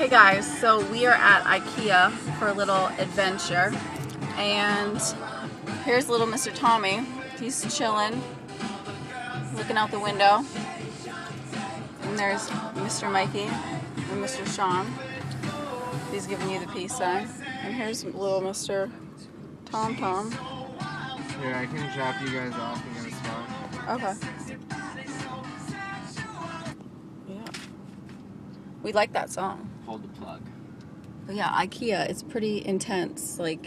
Hey guys, so we are at Ikea for a little adventure, and here's little Mr. Tommy. He's chilling, looking out the window, and there's Mr. Mikey and Mr. Sean. He's giving you the peace sign, and here's little Mr. Tom Tom. Here, I can drop you guys off and get a spot. Okay. Yeah. We like that song. Hold the plug. But yeah, Ikea, it's pretty intense. Like,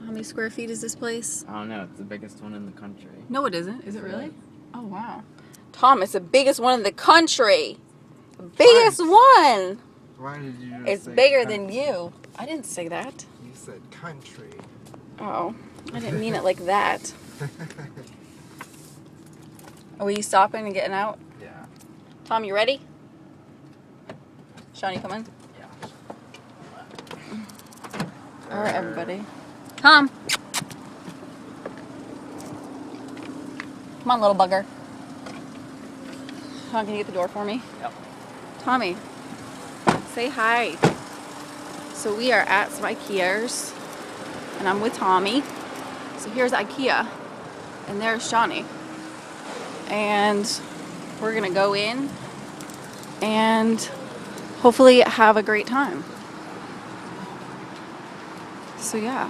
how many square feet is this place? I don't know. It's the biggest one in the country. No, it isn't. Is it really? Oh, wow. Tom, it's the biggest one in the country. The biggest one. Why did you just It's say bigger country? than you. I didn't say that. You said country. Oh, I didn't mean it like that. Are you stopping and getting out? Yeah. Tom, you ready? Sean, you coming? Yeah. All right, everybody. Tom. Come on, little bugger. Sean, can you get the door for me? Yep. Tommy, say hi. So we are at some Ikeas, and I'm with Tommy. So here's Ikea, and there's Shawnee. And we're gonna go in and hopefully have a great time. So yeah,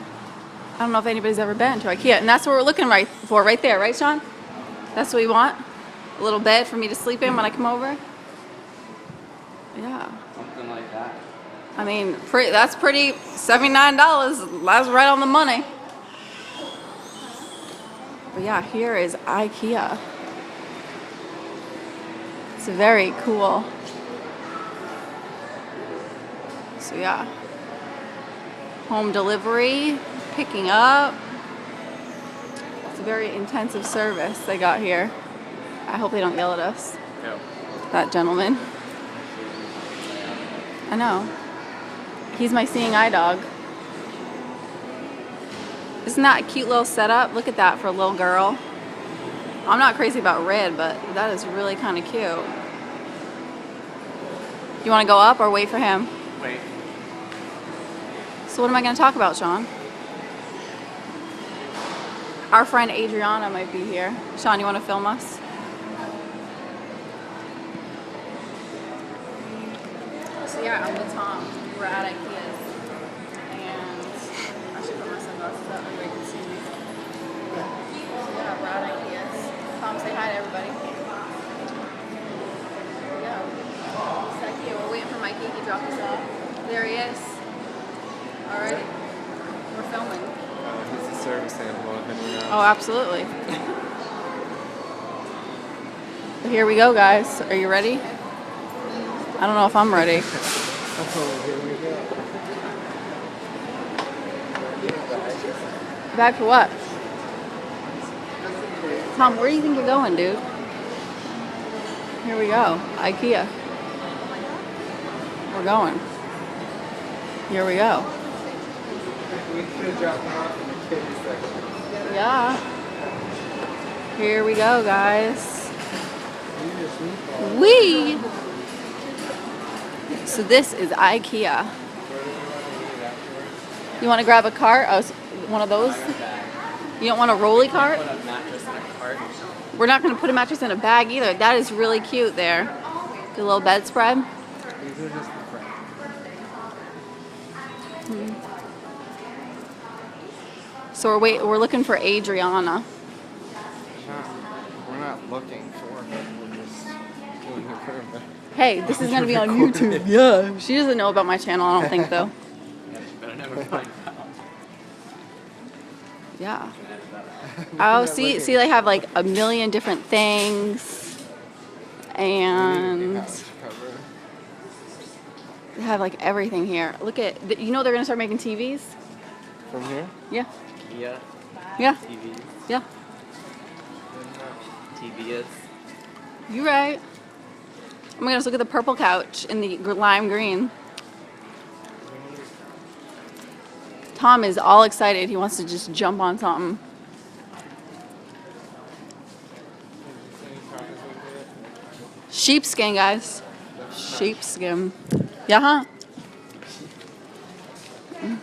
I don't know if anybody's ever been to Ikea, and that's what we're looking for right there, right, Sean? That's what we want? A little bed for me to sleep in when I come over? Yeah. Something like that. I mean, that's pretty, $79, that's right on the money. But yeah, here is Ikea. It's very cool. So yeah. Home delivery, picking up. It's a very intensive service they got here. I hope they don't yell at us. No. That gentleman. I know. He's my seeing eye dog. Isn't that a cute little setup? Look at that for a little girl. I'm not crazy about red, but that is really kind of cute. You want to go up or wait for him? Wait. So what am I going to talk about, Sean? Our friend Adriana might be here. Sean, you want to film us? So yeah, I'm with Tom. We're at Ikea's. And I should put my sunglasses up so everybody can see me. So yeah, we're at Ikea's. Tom, say hi to everybody. Yeah. It's Ikea. We're waiting for Mikey. He dropped us off. There he is. Alright. We're filming. He's a service animal. Oh, absolutely. Here we go, guys. Are you ready? I don't know if I'm ready. Back for what? Tom, where do you think you're going, dude? Here we go. Ikea. We're going. Here we go. We should drop him off in the kids section. Yeah. Here we go, guys. So this is Ikea. You want to grab a cart? Oh, one of those? You don't want a rolly cart? Put a mattress in a cart. We're not going to put a mattress in a bag either. That is really cute there. Good little bedspread. These are just the front. So we're looking for Adriana. We're not looking for her. We're just doing her for her. Hey, this is going to be on YouTube. Yeah. She doesn't know about my channel, I don't think, though. Better never find out. Yeah. Oh, see, they have like a million different things, and they have like everything here. Look at, you know, they're gonna start making TVs. From here? Yeah. Ikea. Yeah. TVs. Yeah. TVs. You right. Oh my gosh, look at the purple couch in the lime green. Tom is all excited. He wants to just jump on something. Sheepskin, guys. Sheepskin. Yeah, huh? You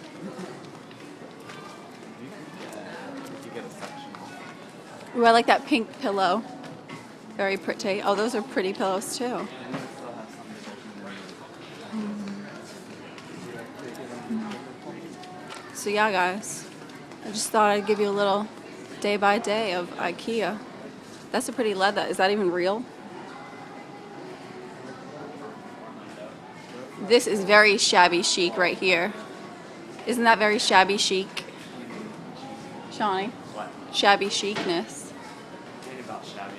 get a section. Ooh, I like that pink pillow. Very pretty. Oh, those are pretty pillows too. And it still has some division. So yeah, guys, I just thought I'd give you a little day by day of IKEA. That's a pretty leather. Is that even real? This is very shabby chic right here. Isn't that very shabby chic? Shawnee? What? Shabby chicness. It ain't about shabby.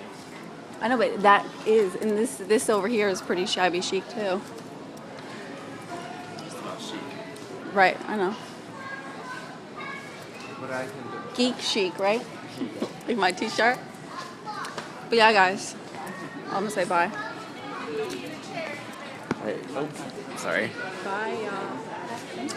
I know, but that is, and this over here is pretty shabby chic too. Just about chic. Right, I know. What I can do. Geek chic, right? Like my t-shirt. But yeah, guys, I'm gonna say bye. Wait, oh, sorry. Bye, y'all.